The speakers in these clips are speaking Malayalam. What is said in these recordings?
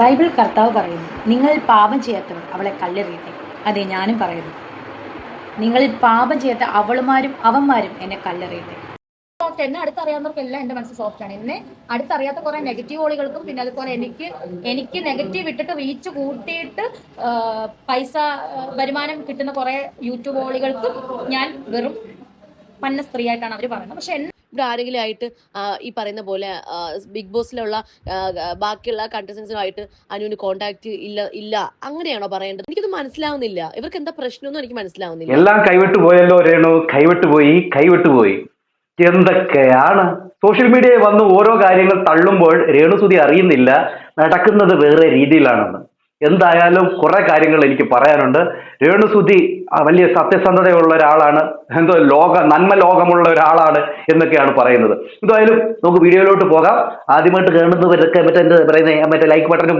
ബൈബിൾ കർത്താവ് പറയുന്നു, നിങ്ങൾ പാപം ചെയ്യാത്തവർ അവളെ കല്ലെറിയട്ടെ. അതെ, ഞാനും പറയുന്നു, നിങ്ങൾ പാപം ചെയ്യാത്ത അവളുമാരും അവന്മാരും എന്നെ കല്ലെറിയട്ടെ. സോഫ്റ്റ് എന്നെ അടുത്തറിയാവുന്നവർക്കെല്ലാം എൻ്റെ മനസ്സ് സോഫ്റ്റ് ആണ്. എന്നെ അടുത്തറിയാത്ത കുറെ നെഗറ്റീവ് ഓളികൾക്കും പിന്നെ അതുപോലെ എനിക്ക് നെഗറ്റീവ് ഇട്ടിട്ട് റീച്ച് കൂട്ടിയിട്ട് പൈസ വരുമാനം കിട്ടുന്ന കുറെ യൂട്യൂബ് ഓളികൾക്കും ഞാൻ വെറും പന്ന സ്ത്രീ ആയിട്ടാണ് അവർ പറയുന്നത്. പക്ഷെ ഇവിടെ ആരെങ്കിലും ആയിട്ട് ഈ പറയുന്ന പോലെ ബിഗ് ബോസിലുള്ള ബാക്കിയുള്ള കണ്ടസ്റ്റൻസുമായിട്ട് അനുവിന് കോണ്ടാക്ട് ഇല്ല അങ്ങനെയാണോ പറയേണ്ടത്? എനിക്കത് മനസ്സിലാവുന്നില്ല. ഇവർക്ക് എന്താ പ്രശ്നമൊന്നും എനിക്ക് മനസ്സിലാവുന്നില്ല. എല്ലാം കൈവിട്ടു പോയല്ലോ രേണു, കൈവിട്ടുപോയി. എന്തൊക്കെയാണ് സോഷ്യൽ മീഡിയയിൽ വന്ന് ഓരോ കാര്യങ്ങൾ തള്ളുമ്പോൾ രേണുസുതി അറിയുന്നില്ല നടക്കുന്നത് വേറെ രീതിയിലാണെന്ന്. എന്തായാലും കുറെ കാര്യങ്ങൾ എനിക്ക് പറയാനുണ്ട്. രേണുസുതി വലിയ സത്യസന്ധതയുള്ള ഒരാളാണ്, നന്മ ലോകമുള്ള ഒരാളാണ് എന്നൊക്കെയാണ് പറയുന്നത്. എന്തായാലും നമുക്ക് വീഡിയോയിലോട്ട് പോകാം. ആദ്യമായിട്ട് കാണുന്നവരൊക്കെ മറ്റേ ലൈക്ക് ബട്ടണും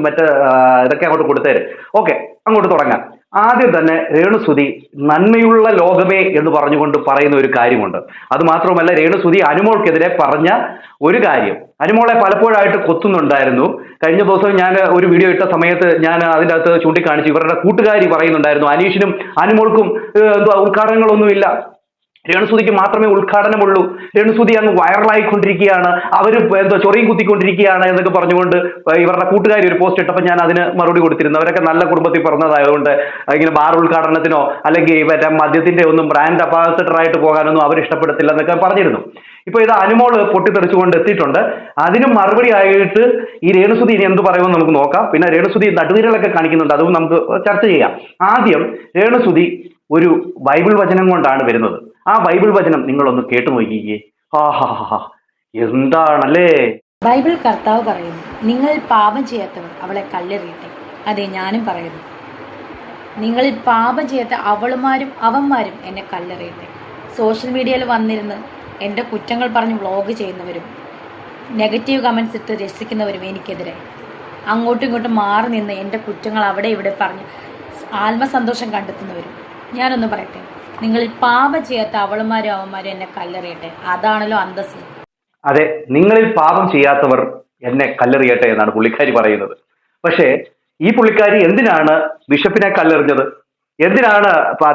ഇതൊക്കെ അങ്ങോട്ട് കൊടുത്തേര്. ഓക്കെ, അങ്ങോട്ട് തുടങ്ങാം. ആദ്യം തന്നെ രേണുസുതി നന്മയുള്ള ലോകമേ എന്ന് പറഞ്ഞുകൊണ്ട് പറയുന്ന ഒരു കാര്യമുണ്ട്. അത് മാത്രമല്ല, രേണുസുതി അനുമോൾക്കെതിരെ പറഞ്ഞ ഒരു കാര്യം, അനുമോളെ പലപ്പോഴായിട്ട് കൊത്തുന്നുണ്ടായിരുന്നു. കഴിഞ്ഞ ദിവസം ഞാൻ ഒരു വീഡിയോ ഇട്ട സമയത്ത് ഞാൻ അതിൻ്റെ അകത്ത് ചൂണ്ടിക്കാണിച്ചു, ഇവരുടെ കൂട്ടുകാരി പറയുന്നുണ്ടായിരുന്നു അനുമോൾക്കും ഉദ്ഘാടനങ്ങളൊന്നുമില്ല, രേണുസുതിക്ക് മാത്രമേ ഉദ്ഘാടനമുള്ളൂ, രേണുസുതി അങ്ങ് വൈറലായിക്കൊണ്ടിരിക്കുകയാണ്, അവർ ചൊറിയും കുത്തിക്കൊണ്ടിരിക്കുകയാണ് എന്നൊക്കെ പറഞ്ഞുകൊണ്ട് ഇവരുടെ കൂട്ടുകാരി ഒരു പോസ്റ്റ് ഇട്ടപ്പോൾ ഞാൻ അതിന് മറുപടി കൊടുത്തിരുന്നു. അവരൊക്കെ നല്ല കുടുംബത്തിൽ പറഞ്ഞതായതുകൊണ്ട് ഇങ്ങനെ ബാർ ഉദ്ഘാടനത്തിനോ അല്ലെങ്കിൽ മറ്റേ മദ്യത്തിന്റെ ഒന്നും ബ്രാൻഡ് അംബാസഡർ ആയിട്ട് പോകാനൊന്നും അവർ ഇഷ്ടപ്പെടത്തില്ല എന്നൊക്കെ പറഞ്ഞിരുന്നു. ഇപ്പൊ ഇത് അനുമോള് പൊട്ടിത്തെറിച്ചുകൊണ്ട് എത്തിയിട്ടുണ്ട്. അതിന് മറുപടി ആയിട്ട് ഈ രേണുസുതി ഇനി എന്ത് പറയുമെന്ന് നമുക്ക് നോക്കാം. പിന്നെ രേണുസുതി നടുവീരലൊക്കെ കാണിക്കുന്നുണ്ട്, അതും നമുക്ക് ചർച്ച ചെയ്യാം. ആദ്യം രേണുസുതി ഒരു ബൈബിൾ വചനം കൊണ്ടാണ് വരുന്നത്. ആ ബൈബിൾ വചനം നിങ്ങളൊന്ന് കേട്ടു നോക്കിക്കേ. എന്താണല്ലേ? ബൈബിൾ കർത്താവ് പറയുന്നു, നിങ്ങൾ പാപം ചെയ്യാത്തവർ അവളെ കല്ലെറിയട്ടെ. അതെ, ഞാനും പറയുന്നു, നിങ്ങൾ പാപം ചെയ്യാത്ത അവളുമാരും അവന്മാരും എന്നെ കല്ലെറിയട്ടെ. സോഷ്യൽ മീഡിയയിൽ വന്നിരുന്ന് എൻ്റെ കുറ്റങ്ങൾ പറഞ്ഞ് വ്ളോഗ് ചെയ്യുന്നവരും നെഗറ്റീവ് കമൻസ് ഇട്ട് രസിക്കുന്നവരും എനിക്കെതിരെ അങ്ങോട്ടും ഇങ്ങോട്ടും മാറി നിന്ന് എൻ്റെ കുറ്റങ്ങൾ അവിടെ ഇവിടെ പറഞ്ഞ് ആത്മസന്തോഷം കണ്ടെത്തുന്നവരും, ഞാനൊന്ന് പറയട്ടെ, നിങ്ങൾ പാപം ചെയ്യാത്ത അവളുമാരും അവന്മാരും എന്നെ കല്ലെറിയട്ടെ. അതാണല്ലോ അന്തസ്. അതെ, നിങ്ങളിൽ പാപം ചെയ്യാത്തവർ എന്നെ കല്ലെറിയട്ടെ എന്നാണ് പുള്ളിക്കാരി പറയുന്നത്. പക്ഷേ ഈ പുള്ളിക്കാരി എന്തിനാണ് ബിഷപ്പിനെ കല്ലെറിഞ്ഞത്? എന്തിനാണ്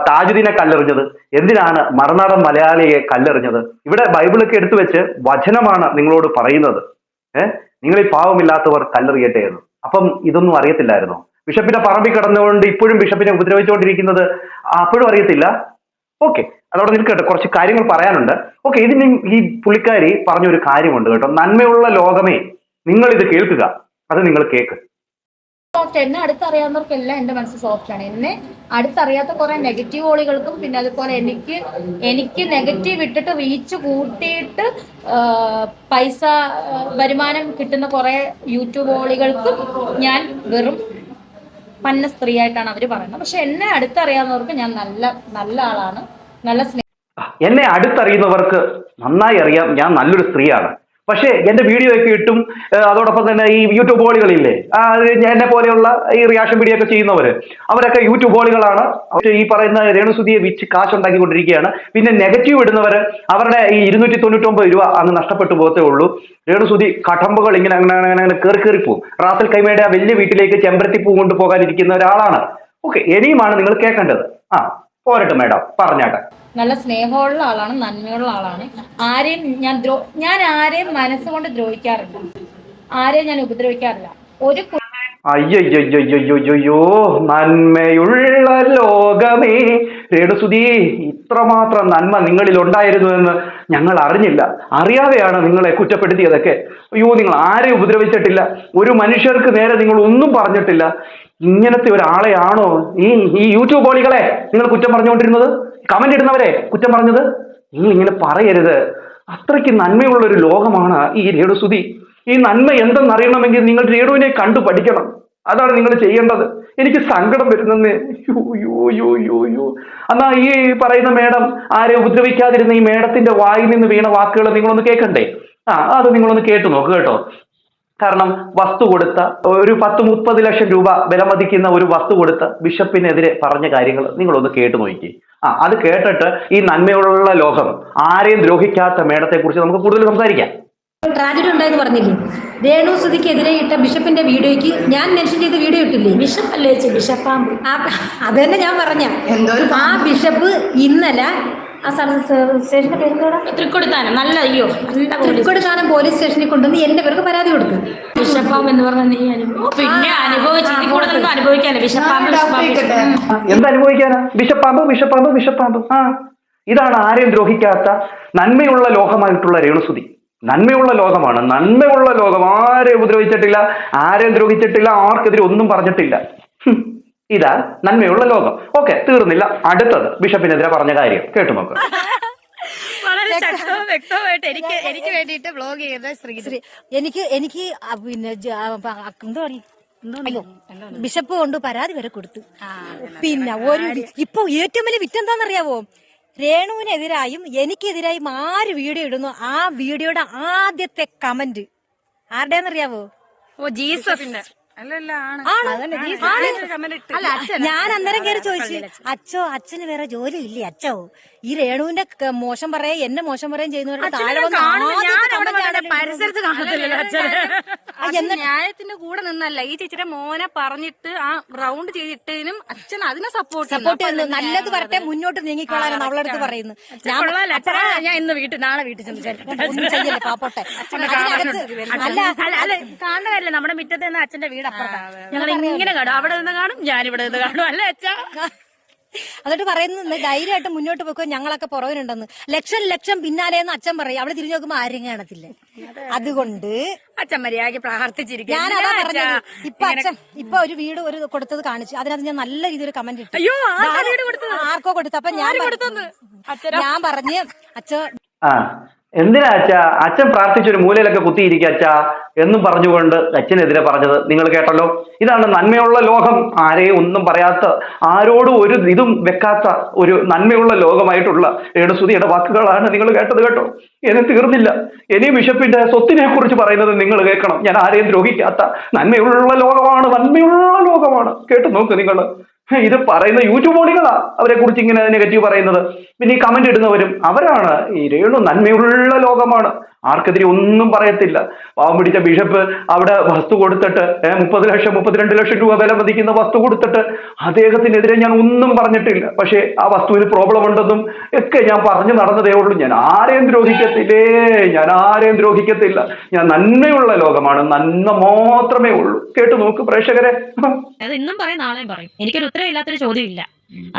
താജുദ്ദീനെ കല്ലെറിഞ്ഞത്? എന്തിനാണ് മറുനാടൻ മലയാളിയെ കല്ലെറിഞ്ഞത്? ഇവിടെ ബൈബിളൊക്കെ എടുത്തു വെച്ച് വചനമാണ് നിങ്ങളോട് പറയുന്നത്. നിങ്ങളിൽ പാവമില്ലാത്തവർ കല്ലെറിയട്ടെ എന്ന്. അപ്പം ഇതൊന്നും അറിയത്തില്ലായിരുന്നോ? ബിഷപ്പിനെ പറമ്പിൽ കിടന്നുകൊണ്ട് ഇപ്പോഴും ബിഷപ്പിനെ ഉപദ്രവിച്ചുകൊണ്ടിരിക്കുന്നത് അപ്പോഴും അറിയത്തില്ല? ഓക്കെ, അതോടെ നിൽക്കട്ടെ, കുറച്ച് കാര്യങ്ങൾ പറയാനുണ്ട്. ഓക്കെ, ഇതിന് ഈ പുള്ളിക്കാരി പറഞ്ഞൊരു കാര്യമുണ്ട് കേട്ടോ. നന്മയുള്ള ലോകമേ, നിങ്ങൾ ഇത് കേൾക്കുക, അത് നിങ്ങൾ കേൾക്ക്. സോഫ്റ്റ് എന്നെ അടുത്തറിയാവുന്നവർക്കെല്ലാം എൻ്റെ മനസ്സ് സോഫ്റ്റ് ആണ്. എന്നെ അടുത്തറിയാത്ത കുറെ നെഗറ്റീവ് ഓളികൾക്കും പിന്നെ അതുപോലെ എനിക്ക് നെഗറ്റീവ് ഇട്ടിട്ട് റീച്ച് കൂട്ടിയിട്ട് പൈസ വരുമാനം കിട്ടുന്ന കുറെ യൂട്യൂബ് ഓളികൾക്കും ഞാൻ വെറും പന്ന സ്ത്രീ ആയിട്ടാണ് അവർ പറയുന്നത്. പക്ഷെ എന്നെ അടുത്തറിയാവുന്നവർക്ക് ഞാൻ നല്ല ആളാണ്, നല്ല എന്നെ അടുത്തറിയുന്നവർക്ക് നന്നായി അറിയാം ഞാൻ നല്ലൊരു സ്ത്രീയാണ്. പക്ഷേ എന്റെ വീഡിയോ ഒക്കെ ഇട്ടും അതോടൊപ്പം തന്നെ ഈ യൂട്യൂബ് ബോളികളില്ലേ, എന്നെ പോലെയുള്ള ഈ റിയാക്ഷൻ വീഡിയോ ഒക്കെ ചെയ്യുന്നവര്, അവരൊക്കെ യൂട്യൂബ് ബോളികളാണ്. ഈ പറയുന്ന രേണുസുതിയെ വിറ്റ് കാശുണ്ടാക്കിക്കൊണ്ടിരിക്കുകയാണ്. പിന്നെ നെഗറ്റീവ് ഇടുന്നവര് അവരുടെ ഈ 299 രൂപ അങ്ങ് നഷ്ടപ്പെട്ടു പോകത്തേ ഉള്ളൂ. രേണുസുതി കടമ്പകൾ ഇങ്ങനെ അങ്ങനെ കയറി പോവും. റാസൽ കൈമയുടെ ആ വലിയ വീട്ടിലേക്ക് ചെമ്പരത്തിപ്പൂ കൊണ്ടുപോകാനിരിക്കുന്ന ഒരാളാണ്. ഓക്കെ, ഇനിയുമാണ് നിങ്ങൾ കേൾക്കേണ്ടത്. പോരട്ടെ മേഡം, പറഞ്ഞാട്ടെ. നല്ല സ്നേഹമുള്ള ആളാണ്, നന്മയുള്ള ആളാണ്. ആരെയും ഞാൻ ആരെയും മനസ്സുകൊണ്ട് ദ്രോഹിക്കാറില്ല, ആരെയും ഞാൻ ഉപദ്രവിക്കാറില്ല. അയ്യോ, നന്മയുള്ള ലോകമേ, രേണുസുതി ഇത്രമാത്രം നന്മ നിങ്ങളിൽ ഉണ്ടായിരുന്നു എന്ന് ഞങ്ങൾ അറിഞ്ഞില്ല. അറിയാതെയാണ് നിങ്ങളെ കുറ്റപ്പെടുത്തിയതൊക്കെ. അയ്യോ, നിങ്ങൾ ആരെയും ഉപദ്രവിച്ചിട്ടില്ല, ഒരു മനുഷ്യർക്ക് നേരെ നിങ്ങൾ ഒന്നും പറഞ്ഞിട്ടില്ല. ഇങ്ങനത്തെ ഒരാളെയാണോ ഈ യൂട്യൂബ് ബോളികളെ നിങ്ങൾ കുറ്റം പറഞ്ഞുകൊണ്ടിരുന്നത്? കമന്റ് ഇടുന്നവരെ കുറ്റം പറഞ്ഞത്? നിങ്ങൾ ഇങ്ങനെ പറയരുത്. അത്രയ്ക്ക് നന്മയുള്ള ഒരു ലോകമാണ് ഈ രേണുസുതി. ഈ നന്മ എന്തെന്നറിയണമെങ്കിൽ നിങ്ങൾ രേണുവിനെ കണ്ടു പഠിക്കണം. അതാണ് നിങ്ങൾ ചെയ്യേണ്ടത്. എനിക്ക് സങ്കടം വരുന്നെന്ന്. എന്നാ ഈ പറയുന്ന മേഡം ആരെ ഉപദ്രവിക്കാതിരുന്ന ഈ മേഡത്തിന്റെ വായിൽ നിന്ന് വീണ വാക്കുകൾ നിങ്ങളൊന്ന് കേൾക്കണ്ടേ? അത് നിങ്ങളൊന്ന് കേട്ടു നോക്ക് കേട്ടോ. കാരണം വസ്തു കൊടുത്ത ഒരു 10-30 ലക്ഷം രൂപ വില മതിക്കുന്ന ഒരു വസ്തു കൊടുത്ത ബിഷപ്പിനെതിരെ പറഞ്ഞ കാര്യങ്ങൾ നിങ്ങളൊന്ന് കേട്ടു നോക്കി. അത് കേട്ടിട്ട് ഈ നന്മയുള്ള ലോകം ആരെയും ദ്രോഹിക്കാത്ത മേഡത്തെ കുറിച്ച് നമുക്ക് കൂടുതൽ സംസാരിക്കാം. ട്രാജഡി ഉണ്ടായെന്ന് പറഞ്ഞില്ലേ? രേണു സുധിക്കെതിരെ ഇട്ട ബിഷപ്പിന്റെ വീഡിയോയ്ക്ക് ഞാൻ മെൻഷൻ ചെയ്ത വീഡിയോ ഇട്ടില്ലേ? ബിഷപ്പ് അല്ലേ ബിഷപ്പാമ്പ്. അത് തന്നെ ഞാൻ പറഞ്ഞ ആ ബിഷപ്പ് ഇന്നലെ ആ സ്റ്റേഷന്റെ പേരെന്തോടാ, തൃക്കൊടുത്താനം. നല്ല അയ്യോ നല്ല തൃക്കൊടുത്താനം പോലീസ് സ്റ്റേഷനിൽ കൊണ്ടുവന്ന് എന്റെ പേർക്ക് പരാതി കൊടുത്തു. ബിഷപ്പാമ്പ് എന്ന് പറഞ്ഞാൽ നീ പിന്നെ അനുഭവിച്ചു കൂടുതലൊന്നും അനുഭവിക്കാനേ. ബിഷപ്പാമ്പ് എന്തനുഭവിക്കാനാ? ബിഷപ്പാമ്പ് ബിഷപ്പാമ്പ് ബിഷപ്പാമ്പ്. ഇതാണ് ആരെയും ദ്രോഹിക്കാത്ത നന്മയുള്ള ലോകമായിട്ടുള്ള രേണുസുതി. നന്മയുള്ള ലോകമാണ്, നന്മയുള്ള ലോകം. ആരെയും ഉപദ്രവിച്ചിട്ടില്ല, ആരെയും ദ്രോഹിച്ചിട്ടില്ല, ആർക്കെതിരെ ഒന്നും പറഞ്ഞിട്ടില്ല. ഇതാ നന്മയുള്ള ലോകം. ഓക്കെ, തീർന്നില്ല. അടുത്തത് ബിഷപ്പിനെതിരെ പറഞ്ഞ കാര്യം കേട്ടു നോക്ക്. വളരെ ശക്തവും വ്യക്തമായിട്ട് എനിക്ക് വേണ്ടിയിട്ട് ബ്ലോഗ് ചെയ്ത ശ്രീ എനിക്ക് പിന്നെ എന്താ പറയും, അയ്യോ ബിഷപ്പ് കൊണ്ട് പരാതി വരെ കൊടുത്തു. പിന്നെ ഇപ്പൊ ഏറ്റവും വലിയ വിറ്റെന്താന്നറിയാവോ? രേണുവിനെതിരായും എനിക്കെതിരായും ആര് വീഡിയോ ഇടുന്നു ആ വീഡിയോയുടെ ആദ്യത്തെ കമന്റ് ആരുടെയെന്നറിയാവോ? Oh Jesus. ഞാൻ അന്നേരം കയറി ചോദിച്ചു, അച്ഛന് വേറെ ജോലി ഇല്ലേ അച്ഛോ? ഈ രേണുവിന്റെ മോശം പറയാ എന്നെ മോശം പറയാൻ ചെയ്യുന്നവരുടെ താഴെ പരിസരത്ത് കാണത്തില്ലല്ലോ അച്ഛൻ. ന്യായത്തിന്റെ കൂടെ നിന്നല്ല ഈ ചേച്ചിയുടെ മോനെ പറഞ്ഞിട്ട് ആ റൗണ്ട് ചെയ്തിട്ടതിനും അച്ഛൻ അതിനെ സപ്പോർട്ട് ചെയ്യുന്നു. നല്ലത് വരട്ടെ, മുന്നോട്ട് നീങ്ങിക്കൊള്ളാനാണ് അവളടുത്ത് പറയുന്നത്. ഞാൻ ഇന്ന് നാളെ വീട്ടിൽ ചെയ്യല്ലേ പാപ്പോട്ടെ. കാണുന്ന കാര്യമില്ല, നമ്മുടെ മുറ്റത്ത് നിന്ന് അച്ഛന്റെ വീട് അപ്പുറത്താണ്. ഞങ്ങൾ ഇങ്ങനെ കാണും, അവിടെ നിന്ന് കാണും, ഞാനിവിടെ നിന്ന് കാണും. അല്ലേ അച്ഛാ? എന്നിട്ട് പറയുന്നത് ധൈര്യമായിട്ട് മുന്നോട്ട് പോയിക്കോ, ഞങ്ങളൊക്കെ പുറകിലുണ്ടെന്ന്. ലക്ഷം പിന്നാലെന്ന് അച്ഛൻ പറയും. അവിടെ തിരിഞ്ഞു നോക്കുമ്പോ ആരും കാണത്തില്ല. അതുകൊണ്ട് അച്ഛൻ മര്യാദയ്ക്ക് പ്രാർത്ഥിച്ചിരിക്കും. ഞാനതാ പറഞ്ഞത്. ഇപ്പൊ ഒരു വീട് കൊടുത്തത് കാണിച്ചു, അതിനകത്ത് ഞാൻ നല്ല രീതിയിൽ കമന്റ് ഇട്ടു. ആർക്കോ കൊടുത്തു. അപ്പൊ ഞാൻ പറഞ്ഞ് എന്തിനാ അച്ഛാ അച്ഛൻ പ്രാർത്ഥിച്ചൊരു മൂലയിലൊക്കെ കുത്തിയിരിക്കുക അച്ഛാ എന്നും പറഞ്ഞുകൊണ്ട് അച്ഛനെതിരെ പറഞ്ഞത് നിങ്ങൾ കേട്ടല്ലോ. ഇതാണ് നന്മയുള്ള ലോകം. ആരെയും ഒന്നും പറയാത്ത, ആരോടും ഒരു ഇതും വെക്കാത്ത ഒരു നന്മയുള്ള ലോകമായിട്ടുള്ള രേണുസുതിയുടെ വാക്കുകളാണ് നിങ്ങൾ കേട്ടത് കേട്ടോ. ഇനി തീർന്നില്ല. ഇനി ബിഷപ്പിന്റെ സ്വത്തിനെ കുറിച്ച് പറയുന്നത് നിങ്ങൾ കേൾക്കണം. ഞാൻ ആരെയും ദ്രോഹിക്കാത്ത നന്മയുള്ള ലോകമാണ്, നന്മയുള്ള ലോകമാണ്. കേട്ടു നോക്ക് നിങ്ങൾ. ഇത് പറയുന്ന യൂട്യൂബോളികളാ അവരെ കുറിച്ച് ഇങ്ങനെ നെഗറ്റീവ് പറയുന്നത്. പിന്നെ ഈ കമന്റ് ഇടുന്നവരും അവരാണ്. ഈ രേണു നന്മയുള്ള ലോകമാണ്, ആർക്കെതിരെ ഒന്നും പറയത്തില്ല. പാവം പിടിച്ച ബിഷപ്പ് അവിടെ വസ്തു കൊടുത്തിട്ട് 30 ലക്ഷം 32 ലക്ഷം രൂപ വില മതിക്കുന്ന വസ്തു കൊടുത്തിട്ട് അദ്ദേഹത്തിനെതിരെ ഞാൻ ഒന്നും പറഞ്ഞിട്ടില്ല. പക്ഷേ ആ വസ്തുവിന് പ്രോബ്ലം ഉണ്ടെന്നും ഒക്കെ ഞാൻ പറഞ്ഞു നടന്നതേ ഉള്ളൂ. ഞാൻ ആരെയും ദ്രോഹിക്കത്തില്ലേ, ഞാൻ ആരെയും ദ്രോഹിക്കത്തില്ല. ഞാൻ നന്മയുള്ള ലോകമാണ്, നന്മ മാത്രമേ ഉള്ളൂ. കേട്ടു നോക്ക് പ്രേക്ഷകരെ. അത് ഇന്നും പറയും, നാളെയും പറയും. എനിക്കൊരു ഉത്തരം ഇല്ലാത്തൊരു ചോദ്യം ഇല്ല.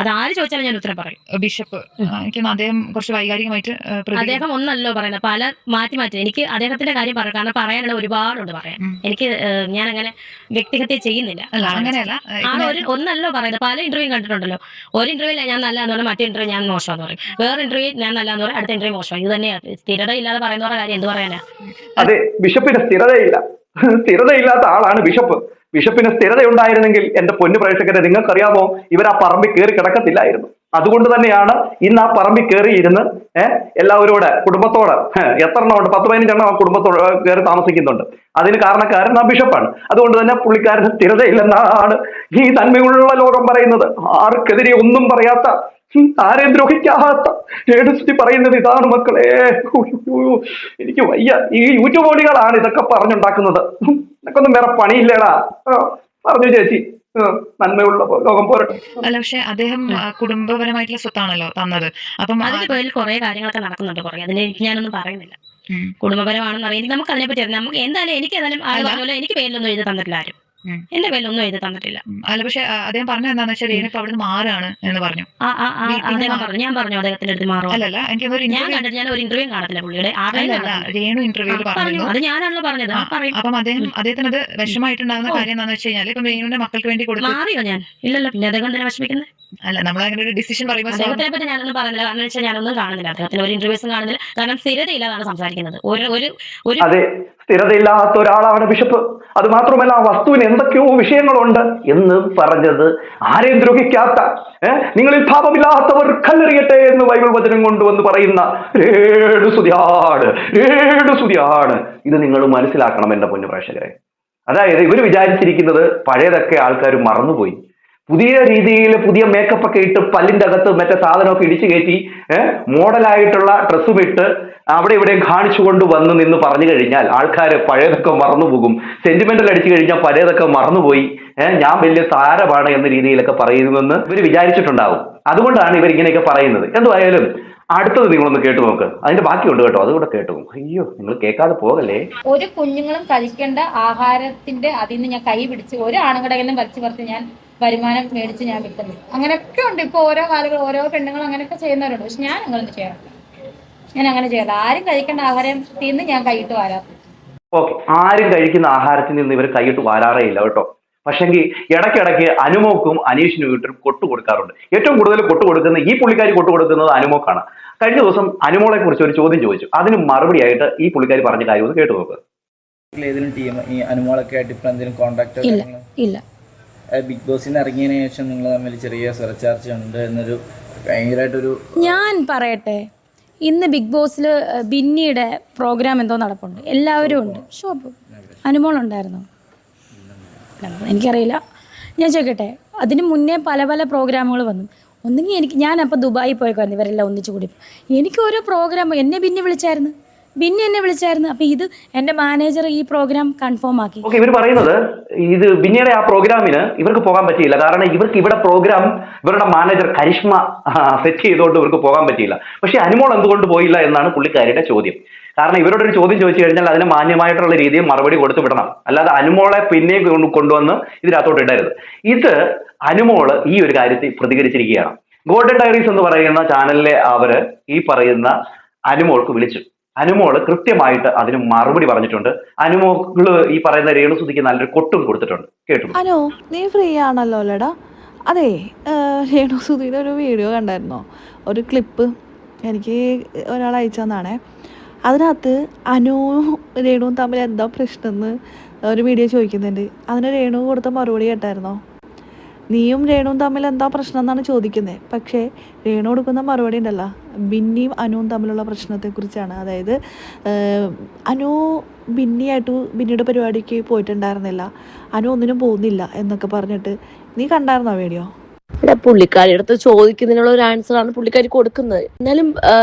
അത് ആര് ചോദിച്ചാലും ഞാൻ ഉത്തരം പറയും. ബിഷപ്പ് എനിക്ക് അദ്ദേഹം കുറച്ച് വൈകാരികമായിട്ട് അദ്ദേഹം ഒന്നല്ലോ പറയുന്നത്, പല മാറ്റി എനിക്ക് അദ്ദേഹത്തിന്റെ കാര്യം പറയാം. കാരണം പറയാനുള്ള ഒരുപാടുണ്ട് പറയാൻ. എനിക്ക് ഞാൻ അങ്ങനെ വ്യക്തിഹത്യ ചെയ്യുന്നില്ല. അങ്ങനെയല്ല, ഒന്നല്ലോ പറയുന്നത്. പല ഇന്റർവ്യൂ കണ്ടിട്ടുണ്ടല്ലോ. ഒരു ഇന്റർവ്യൂ ഞാൻ നല്ലതെന്ന് പറയും, മറ്റേ ഇന്റർവ്യൂ ഞാൻ മോശമെന്ന് പറയും. വേറെ ഇന്റർവ്യൂ ഞാൻ നല്ലതെന്ന് പറയും, അടുത്ത ഇന്റർവ്യൂ മോശം. ഇത് തന്നെയാണ് സ്ഥിരത ഇല്ലാതെ പറയുന്നവരുടെ കാര്യം. എന്ത് പറയാനാ? അതെ, ബിഷപ്പിന് സ്ഥിരതയില്ല. സ്ഥിരതയില്ലാത്ത ആളാണ് ബിഷപ്പ്. ബിഷപ്പിന് സ്ഥിരതയുണ്ടായിരുന്നെങ്കിൽ എന്റെ പൊന്നു പ്രേക്ഷകരെ നിങ്ങൾക്കറിയാമോ, ഇവർ ആ പറമ്പിൽ കയറി കിടക്കത്തില്ലായിരുന്നു. അതുകൊണ്ട് തന്നെയാണ് ഇന്ന് ആ പറമ്പിൽ കയറി ഇരുന്ന് എല്ലാവരോട് കുടുംബത്തോട് എത്ര എണ്ണം ഉണ്ട്, 10-15 എണ്ണം ആ കുടുംബത്തോട് കയറി താമസിക്കുന്നുണ്ട്. അതിന് കാരണക്കാരൻ ആ ബിഷപ്പാണ്. അതുകൊണ്ട് തന്നെ പുള്ളിക്കാരന് സ്ഥിരതയില്ലെന്നാണ് ഈ നന്മയുള്ള ലോകം പറയുന്നത്. ആർക്കെതിരെ ഒന്നും പറയാത്ത, ആരെയും ദ്രോഹിക്കാത്ത രേണുസുതി പറയുന്നത് ഇതാണ് മക്കളെ. എനിക്ക് വയ്യ. ഈ യൂട്യൂബോളികളാണ് ഇതൊക്കെ പറഞ്ഞുണ്ടാക്കുന്നത്. ഇതൊക്കൊന്നും വേറെ പണിയില്ലേടാ. പറഞ്ഞു ചേച്ചി, നന്മയുള്ള ലോകം പോരട്ടെ. അല്ല, പക്ഷെ അദ്ദേഹം കുടുംബപരമായിട്ടുള്ള സ്വത്താണല്ലോ തന്നത്. അപ്പം അതിന്റെ പേരിൽ കുറെ കാര്യങ്ങളൊക്കെ നടക്കുന്നുണ്ട്. കുറെ അതിനെ ഞാനൊന്നും പറയുന്നില്ല. കുടുംബപരമാണെന്ന് അറിയാം. നമുക്ക് അതിനെപ്പറ്റി അറിയാം. നമുക്ക് എന്തായാലും എനിക്ക് എനിക്ക് പേരിലൊന്നും എഴുതി തന്നിട്ടില്ല ആരും. എന്റെ പേരിലൊന്നും എഴുതി തന്നിട്ടില്ല. അല്ല, പക്ഷെ അദ്ദേഹം പറഞ്ഞു എന്താന്ന് വെച്ചാൽ എനിക്ക് അവിടെ നിന്ന് മാറാണ് എന്ന് പറഞ്ഞു. ഞാൻ പറഞ്ഞു അദ്ദേഹത്തിന്റെ അടുത്ത് മാറും. അല്ലല്ല, എനിക്ക് ഞാൻ കണ്ടിട്ട് ഞാൻ ഒരു ഇന്റർവ്യൂ കാണത്തില്ല പുള്ളിയുടെ. രേണു ഇന്റർവ്യൂവിൽ പറഞ്ഞു. അത് ഞാനാണല്ലോ പറഞ്ഞത്. അപ്പം അദ്ദേഹത്തിന് അത് വിഷമായിട്ടുണ്ടാകുന്ന കാര്യം എന്താണെന്ന് വെച്ച് കഴിഞ്ഞാൽ ഇപ്പം രേണുവിന്റെ മക്കൾക്ക് വേണ്ടി കൊടുത്തു. മാറിയോ ഞാൻ? ഇല്ലല്ലോ. പിന്നെ അദ്ദേഹം തന്നെ വിഷമിക്കുന്നത്. അല്ല, നമ്മൾ അങ്ങനെ ഒരു ഡിസിഷൻ പറയുമ്പോൾ അദ്ദേഹത്തിനെ പറ്റി ഞാനൊന്നും പറയുന്നില്ല. കാരണം വെച്ചാൽ ഞാനൊന്നും കാണുന്നില്ല. അദ്ദേഹത്തിന് ഒരു ഇന്റർവ്യൂസും കാണുന്നില്ല. കാരണം സ്ഥിരതയില്ലാതാണ് സംസാരിക്കുന്നത്. അതെ, സ്ഥിരതയില്ലാത്ത ഒരാളാണ് ബിഷപ്പ്. അത് മാത്രമല്ല, ആ വസ്തുവിന് എന്തൊക്കെയോ വിഷയങ്ങളുണ്ട് എന്ന് പറഞ്ഞത്. ആരെയും ദ്രോഹിക്കാത്ത, നിങ്ങളിൽ പാപമില്ലാത്തവർ കല്ലെറിയട്ടെ എന്ന് ബൈബിൾ വചനം കൊണ്ടുവന്ന് പറയുന്ന രേണുസുതിയാണ്. ഇത് നിങ്ങൾ മനസ്സിലാക്കണം എന്റെ പൊന്നു പ്രേക്ഷകരെ. അതായത് ഇവർ വിചാരിച്ചിരിക്കുന്നത് പഴയതൊക്കെ ആൾക്കാർ മറന്നുപോയി. പുതിയ രീതിയിൽ പുതിയ മേക്കപ്പ് ഒക്കെ ഇട്ട് പല്ലിന്റെ അകത്ത് മറ്റേ സാധനമൊക്കെ ഇടിച്ചു കയറ്റി മോഡലായിട്ടുള്ള ഡ്രസ്സും ഇട്ട് അവിടെ ഇവിടെയും കാണിച്ചുകൊണ്ട് വന്ന് നിന്ന് പറഞ്ഞു കഴിഞ്ഞാൽ ആൾക്കാർ പഴയതൊക്കെ മറന്നുപോകും. സെന്റിമെന്റൽ അടിച്ചു കഴിഞ്ഞാൽ പഴയതൊക്കെ മറന്നുപോയി, ഞാൻ വലിയ താരമാണ് എന്ന രീതിയിലൊക്കെ പറയുമെന്ന് ഇവർ വിചാരിച്ചിട്ടുണ്ടാവും. അതുകൊണ്ടാണ് ഇവർ ഇങ്ങനെയൊക്കെ പറയുന്നത്. എന്തായാലും അടുത്തത് നിങ്ങളൊന്ന് കേട്ടു നോക്ക്, അതിന്റെ ബാക്കിയുണ്ട് കേട്ടോ, അതുകൂടെ കേട്ടു. അയ്യോ, നിങ്ങൾ കേൾക്കാതെ പോകല്ലേ. ഒരു കുഞ്ഞുങ്ങളും കഴിക്കേണ്ട ആഹാരത്തിന്റെ അതിൽ നിന്ന് ഞാൻ കൈ പിടിച്ച് ഒരു ആണുങ്ങളുടെയെങ്കിലും വലിച്ചു പറിച്ച് ഞാൻ വരുമാനം മേടിച്ച് ഞാൻ വിൽക്കുന്നു. അങ്ങനെയൊക്കെ ഉണ്ട്. ഇപ്പൊ ഓരോ കാലുകൾ ഓരോ പെണ്ണുങ്ങൾ അങ്ങനെയൊക്കെ ചെയ്യുന്നവരുണ്ട്. പക്ഷെ ഞാൻ അങ്ങനെ ചെയ്യാറ്, ഞാൻ അങ്ങനെ ചെയ്യാറ്. ആരും കഴിക്കേണ്ട ആഹാരത്തിൽ നിന്ന് ഞാൻ കൈയിട്ട് വാരാം. ഓക്കെ, ആരും കഴിക്കുന്ന ആഹാരത്തിൽ നിന്ന് ഇവർ കൈയിട്ട് വാരാറേ ഇല്ല കേട്ടോ. പക്ഷെങ്കിൽ ഇടയ്ക്കിടയ്ക്ക് അനുമോക്കും അനീഷിനും വീട്ടിൽ കൊട്ടു കൊടുക്കാറുണ്ട്. ഏറ്റവും കൂടുതൽ കൊട്ടു കൊടുക്കുന്ന ഈ പുള്ളിക്കാരി കൊട്ടു കൊടുക്കുന്നത് അനുമോക്കാണ്. കഴിഞ്ഞ ദിവസം അനുമോളെ കുറിച്ച് ഒരു ചോദ്യം ചോദിച്ചു. അതിന് മറുപടിയായിട്ട് ഈ പുള്ളിക്കാരി പറഞ്ഞ കാര്യം ഒന്ന് കേട്ടു നോക്കുക. ഏതെങ്കിലും ടീം ഈ അനുമോളൊക്കെ ആയിട്ട് ഇപ്പൊ എന്തെങ്കിലും കോൺടാക്ട് ഇല്ല. ബിഗ് ബോസിന് ഇറങ്ങിയതിനു ശേഷം നിങ്ങൾ തമ്മിൽ ചെറിയ സ്വരച്ചാർച്ച ഉണ്ട് എന്നൊരു ഭയങ്കരമായിട്ടൊരു ഞാൻ പറയട്ടെ, ഇന്ന് ബിഗ് ബോസിൽ ബിന്നിയുടെ പ്രോഗ്രാം എന്തോ നടപ്പുണ്ട്, എല്ലാവരും ഉണ്ട്. ഷോപ്പ് അനുമോളുണ്ടായിരുന്നോ? എനിക്കറിയില്ല. ഞാൻ ചോദിക്കട്ടെ, അതിന് മുന്നേ പല പല പ്രോഗ്രാമുകൾ വന്നു. ഒന്നെങ്കിൽ ഞാനപ്പോൾ ദുബായിൽ പോയേക്കായിരുന്നു ഇവരെല്ലാം ഒന്നിച്ചു കൂടി. എനിക്ക് ഓരോ പ്രോഗ്രാം എന്നെ ബിന്നി വിളിച്ചായിരുന്നു. അപ്പോൾ ഇത് എൻ്റെ മാനേജർ ഈ പ്രോഗ്രാം കൺഫേം ആക്കി. ഓക്കെ, ഇവർ പറയുന്നത് ഇത് ബിന്നിയുടെ ആ പ്രോഗ്രാമിന് ഇവർക്ക് പോകാൻ പറ്റിയില്ല. കാരണം ഇവർക്ക് ഇവിടെ പ്രോഗ്രാം ഇവരുടെ മാനേജർ കരിഷ്മ സെറ്റ് ചെയ്തുകൊണ്ട് ഇവർക്ക് പോകാൻ പറ്റിയില്ല. പക്ഷെ അനുമോൾ എന്തുകൊണ്ട് പോയില്ല എന്നാണ് പുള്ളിക്കാരിയുടെ ചോദ്യം. കാരണം ഇവരോടൊരു ചോദ്യം ചോദിച്ചു കഴിഞ്ഞാൽ അതിന് മാന്യമായിട്ടുള്ള രീതിയിൽ മറുപടി കൊടുത്തു വിടണം. അല്ലാതെ അനുമോളെ പിന്നെ കൊണ്ടുവന്ന് ഇതിനകത്തോട്ട് ഇടരുത്. ഇത് അനുമോള് ഈ ഒരു കാര്യത്തിൽ പ്രതികരിച്ചിരിക്കുകയാണ്. ഗോൾഡൻ ഡയറീസ് എന്ന് പറയുന്ന ചാനലിലെ അവര് ഈ പറയുന്ന അനുമോൾക്ക് വിളിച്ചു. അനുമോള് കൃത്യമായിട്ട് അതിന് മറുപടി പറഞ്ഞിട്ടുണ്ട്. അനുമോള് ഈ പറയുന്ന രേണുസുതിക്ക് നല്ലൊരു കൊട്ടും കൊടുത്തിട്ടുണ്ട്. കേട്ടു. അനു, നീ ഫ്രീ ആണല്ലോ അല്ലേടാ? അതെ, രേണുസുതിയുടെ ഒരു വീഡിയോ കണ്ടായിരുന്നോ? ഒരു ക്ലിപ്പ് എനിക്ക് ഒരാൾ അയച്ചു തന്നാണേ. അതിനകത്ത് അനുവും രേണുവും തമ്മിൽ എന്താ പ്രശ്നമെന്ന് ഒരു വീഡിയോ ചോദിക്കുന്നുണ്ട്. അതിന് രേണു കൊടുത്ത മറുപടി കേട്ടായിരുന്നോ? നീയും രേണുവും തമ്മിൽ എന്താ പ്രശ്നം എന്നാണ് ചോദിക്കുന്നത്. പക്ഷേ രേണു കൊടുക്കുന്ന മറുപടി ഉണ്ടല്ലോ, ബിന്നിയും അനുവും തമ്മിലുള്ള പ്രശ്നത്തെക്കുറിച്ചാണ്. അതായത് അനു ബിന്നിയുടെ പരിപാടിക്ക് പോയിട്ടുണ്ടായിരുന്നില്ല, അനു ഒന്നിനും പോകുന്നില്ല എന്നൊക്കെ പറഞ്ഞിട്ട്. നീ കണ്ടായിരുന്നോ വീഡിയോ? പുള്ളിക്കാരി അടുത്ത് ചോദിക്കുന്നതിനുള്ള ഒരു ആൻസർ ആണ് പുള്ളിക്കാരി കൊടുക്കുന്നത്. എന്നാലും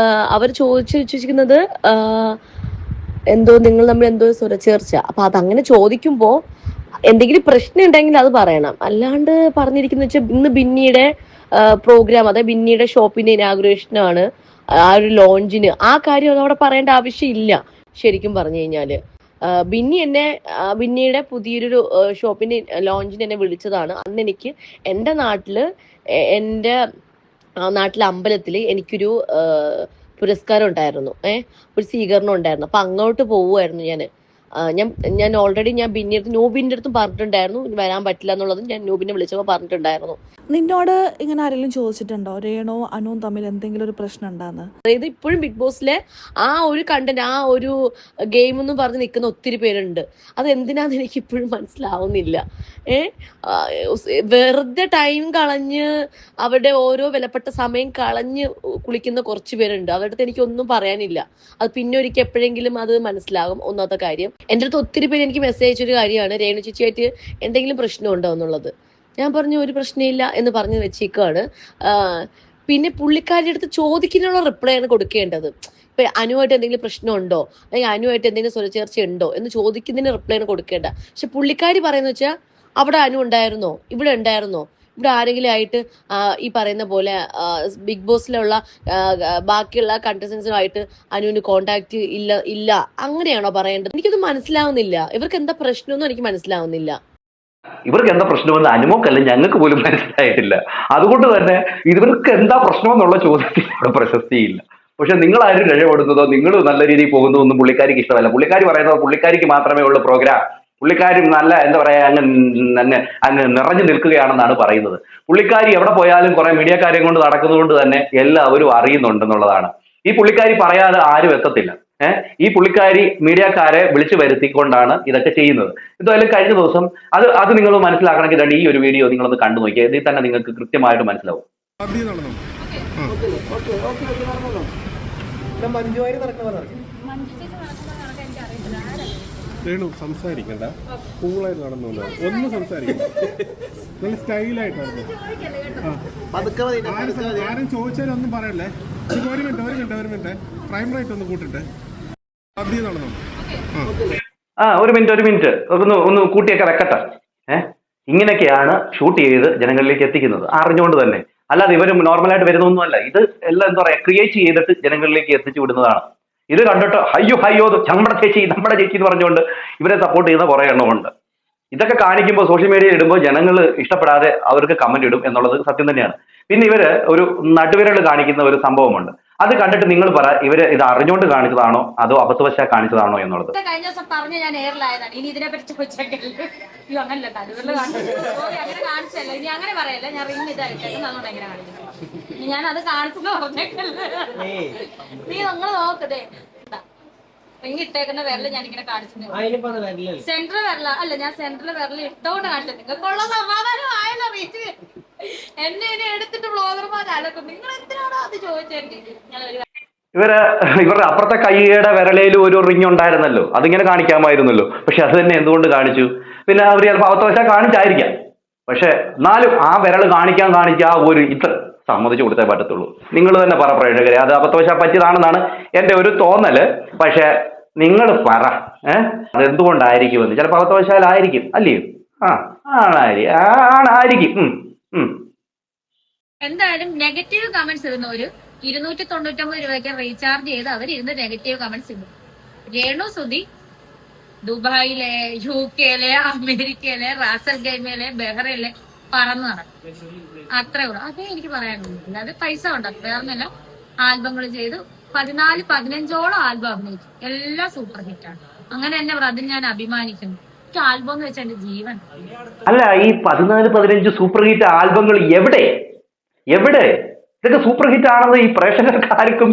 അവർ ചോദിച്ചിരിക്കുന്നത് എന്തോ നിങ്ങൾ തമ്മിൽ എന്തോ സ്വരച്ചേർച്ച. അപ്പൊ അതങ്ങനെ ചോദിക്കുമ്പോ എന്തെങ്കിലും പ്രശ്നം ഉണ്ടെങ്കിൽ അത് പറയണം. അല്ലാണ്ട് പറഞ്ഞിരിക്കുന്ന വെച്ചാൽ ഇന്ന് ബിന്നിയുടെ പ്രോഗ്രാം, അതായത് ബിന്നിയുടെ ഷോപ്പിന്റെ ഇനാഗുറേഷനാണ്, ആ ഒരു ലോഞ്ചിന്, ആ കാര്യം അതവിടെ പറയേണ്ട ആവശ്യമില്ല. ശരിക്കും പറഞ്ഞു കഴിഞ്ഞാല് ബിന്നിയുടെ പുതിയൊരു ഷോപ്പിന്റെ ലോഞ്ചിന് എന്നെ വിളിച്ചതാണ്. അന്ന് എനിക്ക് എൻ്റെ നാട്ടിലെ അമ്പലത്തിൽ എനിക്കൊരു പുരസ്കാരം ഉണ്ടായിരുന്നു, ഒരു സ്വീകരണം ഉണ്ടായിരുന്നു. അപ്പൊ അങ്ങോട്ട് പോവുമായിരുന്നു ഞാൻ ഓൾറെഡി നോബിന്റെ അടുത്തും പറഞ്ഞിട്ടുണ്ടായിരുന്നു വരാൻ പറ്റില്ല എന്നുള്ളത്. ഞാൻ നോബിനെ വിളിച്ചപ്പോൾ പറഞ്ഞിട്ടുണ്ടായിരുന്നു. നിന്നോട് ഇങ്ങനെ ആരെങ്കിലും ചോദിച്ചിട്ടുണ്ടോ രേണു അനുവും തമ്മിൽ എന്തെങ്കിലും ഒരു പ്രശ്നം ഉണ്ടാന്ന്? അതായത് ഇപ്പോഴും ബിഗ് ബോസിലെ ആ ഒരു കണ്ടന്റ്, ആ ഒരു ഗെയിം എന്ന് പറഞ്ഞ് നിൽക്കുന്ന ഒത്തിരി പേരുണ്ട്. അത് എന്തിനാന്ന് എനിക്ക് ഇപ്പോഴും മനസ്സിലാവുന്നില്ല. വെറുതെ ടൈം കളഞ്ഞ് അവരുടെ ഓരോ വിലപ്പെട്ട സമയം കളഞ്ഞ് കുളിക്കുന്ന കുറച്ച് പേരുണ്ട്. അവരുടെ അടുത്ത് എനിക്കൊന്നും പറയാനില്ല. അത് പിന്നെ ഒരിക്കൽ എപ്പോഴെങ്കിലും അത് മനസ്സിലാകും. ഒന്നാമത്തെ കാര്യം, എൻ്റെ അടുത്ത് ഒത്തിരി പേര് എനിക്ക് മെസ്സേജ് അയച്ചൊരു കാര്യമാണ്, രേണു ചേച്ചിയായിട്ട് എന്തെങ്കിലും പ്രശ്നമുണ്ടോ എന്നുള്ളത്. ഞാൻ പറഞ്ഞു ഒരു പ്രശ്നമില്ല എന്ന് പറഞ്ഞ് വെച്ചേക്കാണ്. പിന്നെ പുള്ളിക്കാരുടെ അടുത്ത് ചോദിക്കാനുള്ള റിപ്ലൈ ആണ് കൊടുക്കേണ്ടത്. ഇപ്പൊ അനുവായിട്ട് എന്തെങ്കിലും പ്രശ്നമുണ്ടോ, അല്ലെങ്കിൽ അനുവായിട്ട് എന്തെങ്കിലും സ്വരച്ചേർച്ച ഉണ്ടോ എന്ന് ചോദിക്കുന്നതിന് റിപ്ലൈ ആണ് കൊടുക്കേണ്ട. പക്ഷെ പുള്ളിക്കാരി പറയുന്ന വെച്ചാൽ അവിടെ അനു ഉണ്ടായിരുന്നോ, ഇവിടെ ഉണ്ടായിരുന്നോ, ഇവിടെ ആരെങ്കിലും ആയിട്ട് ഈ പറയുന്ന പോലെ ബിഗ് ബോസിലുള്ള ബാക്കിയുള്ള കണ്ടസ്റ്റൻസുമായിട്ട് അനുവിന് കോണ്ടാക്ട് ഇല്ല അങ്ങനെയാണോ പറയേണ്ടത്? എനിക്കത് മനസ്സിലാവുന്നില്ല. ഇവർക്ക് എന്താ പ്രശ്നമൊന്നും എനിക്ക് മനസ്സിലാവുന്നില്ല. ഇവർക്ക് എന്താ പ്രശ്നമെന്ന് അനുമോക്കല്ല ഞങ്ങൾക്ക് പോലും മനസ്സിലായിട്ടില്ല. അതുകൊണ്ട് തന്നെ ഇവർക്ക് എന്താ പ്രശ്നമെന്നുള്ള ചോദ്യത്തിന് ഇവിടെ പ്രശസ്തിയില്ല. പക്ഷെ നിങ്ങളാരും രക്ഷപ്പെടുന്നതോ നിങ്ങൾ നല്ല രീതിയിൽ പോകുന്നതോ ഒന്നും പുള്ളിക്കാരിക്ക് ഇഷ്ടമല്ല. പുള്ളിക്കാരി പറയുന്നത് പുള്ളിക്കാരിക്ക് മാത്രമേ ഉള്ളൂ പ്രോഗ്രാം. പുള്ളിക്കാരി നല്ല എന്താ പറയാ അങ്ങ് നിറഞ്ഞു നിൽക്കുകയാണെന്നാണ് പറയുന്നത്. പുള്ളിക്കാരി എവിടെ പോയാലും കുറെ മീഡിയക്കാരെ കൊണ്ട് നടക്കുന്നതുകൊണ്ട് തന്നെ എല്ലാവരും അറിയുന്നുണ്ടെന്നുള്ളതാണ്. ഈ പുള്ളിക്കാരി പറയാതെ ആരും എത്തത്തില്ല. ഈ പുള്ളിക്കാരി മീഡിയക്കാരെ വിളിച്ചു വരുത്തിക്കൊണ്ടാണ് ഇതൊക്കെ ചെയ്യുന്നത്. എന്തായാലും കഴിഞ്ഞ ദിവസം അത് നിങ്ങൾ മനസ്സിലാക്കണമെങ്കിൽ ഈ ഒരു വീഡിയോ നിങ്ങളൊന്ന് കണ്ടു നോക്കിയാൽ ഇതിൽ തന്നെ നിങ്ങൾക്ക് കൃത്യമായിട്ട് മനസ്സിലാവും. രേണു സംസാരിക്കണ്ട, കൂളായിട്ട് നടന്നോളൂ, ഒന്നും സംസാരിക്കണ്ട, നല്ല സ്റ്റൈലായിട്ട് നടന്നു. ആരും ചോദിച്ചാലൊന്നും പറയല്ലേ. ഒരു മിനിറ്റ് പ്രൈം റേറ്റ് ഒന്ന് കൂട്ടിട്ടെ, ആദ്യം നടന്നോ. ഒരു മിനിറ്റ് ഒന്ന് കൂട്ടിയൊക്കെ വെക്കട്ടെ. ഇങ്ങനെയൊക്കെയാണ് ഷൂട്ട് ചെയ്ത് ജനങ്ങളിലേക്ക് എത്തിക്കുന്നത്, അറിഞ്ഞുകൊണ്ട് തന്നെ. അല്ലാതെ ഇവർ നോർമലായിട്ട് വരുന്നൊന്നുമല്ല. ഇത് എല്ലാം എന്താ പറയുക, ക്രിയേറ്റ് ചെയ്തിട്ട് ജനങ്ങളിലേക്ക് എത്തിച്ചു വിടുന്നതാണ്. ഇത് കണ്ടിട്ട് അയ്യോ നമ്മുടെ ചേച്ചി എന്ന് പറഞ്ഞുകൊണ്ട് ഇവരെ സപ്പോർട്ട് ചെയ്യുന്ന കുറേ എണ്ണമുണ്ട്. ഇതൊക്കെ കാണിക്കുമ്പോൾ സോഷ്യൽ മീഡിയയിൽ ഇടുമ്പോൾ ജനങ്ങൾ ഇഷ്ടപ്പെടാതെ അവർക്ക് കമന്റ് ഇടും എന്നുള്ളത് സത്യം തന്നെയാണ്. പിന്നെ ഇവര് ഒരു നടുവിരൽ കാണിക്കുന്ന ഒരു സംഭവമുണ്ട്. അത് കണ്ടിട്ട് നിങ്ങൾ പറ, ഇവര് ഇത് അറിഞ്ഞുകൊണ്ട് കാണിച്ചതാണോ അതോ അബദ്ധവശാൽ കാണിച്ചതാണോ എന്നുള്ളത്. കഴിഞ്ഞ ദിവസം പറഞ്ഞ ഞാൻ എയറിലായതാണ്. ഇനി ഇതിനെ പറ്റി ചോദിച്ചേക്കല്ലോ. അയ്യോ അങ്ങനല്ല, നടുവിരൽ അങ്ങനെ കാണിച്ചല്ലോ. ഇനി അങ്ങനെ പറയല്ല, ഞാൻ റിങ് ഇതായിട്ടേക്കും അതുകൊണ്ട് എങ്ങനെ കാണിക്കുന്നു. ഞാൻ അത് കാണിച്ചെന്ന് പറഞ്ഞേക്കല്ലേ. നീ നിങ്ങൾ നോക്കതേ റിങ് ഇട്ടേക്കുന്ന വിരല് ഞാനിങ്ങനെ കാണിച്ചു. സെന്റർ വിരല അല്ല, ഞാൻ സെന്ററിൽ വിരൽ ഇട്ടോണ്ട് കാണിച്ചത്. നിങ്ങൾക്കുള്ള സമാധാനം ആയല്ലോ. റീച്ച് എന്നെ ഇനി എടുത്തിട്ട് ബ്ലോഗർമാരലക്കും. നിങ്ങൾ എന്തിനാണോ അത് ചോദിച്ചെങ്കിൽ ഇവരുടെ അപ്പുറത്തെ കൈയുടെ വിരലയിൽ ഒരു റിങ് ഉണ്ടായിരുന്നല്ലോ, അതിങ്ങനെ കാണിക്കാമായിരുന്നല്ലോ. പക്ഷെ അത് തന്നെ എന്തുകൊണ്ട് കാണിച്ചു? പിന്നെ അവർ ചിലപ്പോൾ അബദ്ധവശാൽ കാണിച്ചായിരിക്കാം. പക്ഷെ എന്നാലും ആ വിരൽ കാണിച്ച ആ ഒരു ഇത് സമ്മതിച്ചു കൊടുത്തേ പറ്റത്തുള്ളൂ. നിങ്ങൾ തന്നെ പറ പ്രേക്ഷകരെ, അത് അബദ്ധവശാൽ പറ്റിയതാണെന്നാണ് എൻ്റെ ഒരു തോന്നല്. പക്ഷെ നിങ്ങൾ പറ, അതെന്തുകൊണ്ടായിരിക്കുമെന്ന്. ചിലപ്പോൾ അബദ്ധവശാലായിരിക്കും, അല്ലയോ? ആണായിരിക്കും. എന്തായാലും നെഗറ്റീവ് കമന്റ്സ് ഇടുന്നവര് 299 രൂപയ്ക്ക് റീചാർജ് ചെയ്ത് അവരിരുന്ന് നെഗറ്റീവ് കമന്റ്സ് ഇടും. രേണു സുധി ദുബായിലെ, UK-ലെ, അമേരിക്കയിലെ, റാസൽ ഗൈമയിലെ, ബഹ്റൈനിലെ പറന്ന് നടക്കും. അത്രേ ഉള്ളൂ. അതേ എനിക്ക് പറയാനുള്ളൂ. അല്ലാതെ പൈസ ഉണ്ടാക്കും, വേറൊന്നല്ല. ആൽബങ്ങൾ ചെയ്തു 14-15ഓളം ആൽബം അഭിനയിച്ചു. എല്ലാം സൂപ്പർ ഹിറ്റാണ്. അങ്ങനെ എന്നെ അതിന് ഞാൻ അഭിമാനിക്കുന്നു. എനിക്ക് ആൽബം എന്ന് വെച്ചാൽ എന്റെ ജീവൻ. അല്ല, ഈ 14-15 സൂപ്പർ ഹിറ്റ് ആൽബങ്ങൾ എവിടെ? ഇതൊക്കെ സൂപ്പർ ഹിറ്റ് ആണെന്ന് ഈ പ്രേക്ഷകർക്ക് ആർക്കും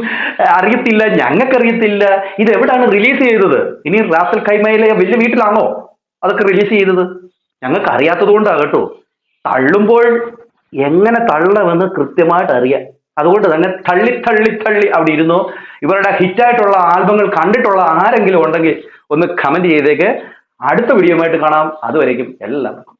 അറിയത്തില്ല, ഞങ്ങൾക്കറിയത്തില്ല. ഇത് എവിടെയാണ് റിലീസ് ചെയ്തത്? ഇനി റാസൽ ഖൈമയിലെ വലിയ വീട്ടിലാണോ അതൊക്കെ റിലീസ് ചെയ്തത്? ഞങ്ങൾക്ക് അറിയാത്തത് കൊണ്ടാണ് കേട്ടോ. തള്ളുമ്പോൾ എങ്ങനെ തള്ളണമെന്ന് കൃത്യമായിട്ട് അറിയാം. അതുകൊണ്ട് തന്നെ തള്ളി അവിടെ ഇരുന്നു. ഇവരുടെ ഹിറ്റായിട്ടുള്ള ആൽബങ്ങൾ കണ്ടിട്ടുള്ള ആരെങ്കിലും ഉണ്ടെങ്കിൽ ഒന്ന് കമന്റ് ചെയ്തേക്ക്. അടുത്ത വീഡിയോ ആയിട്ട് കാണാം. അതുവരേക്കും എല്ലാവർക്കും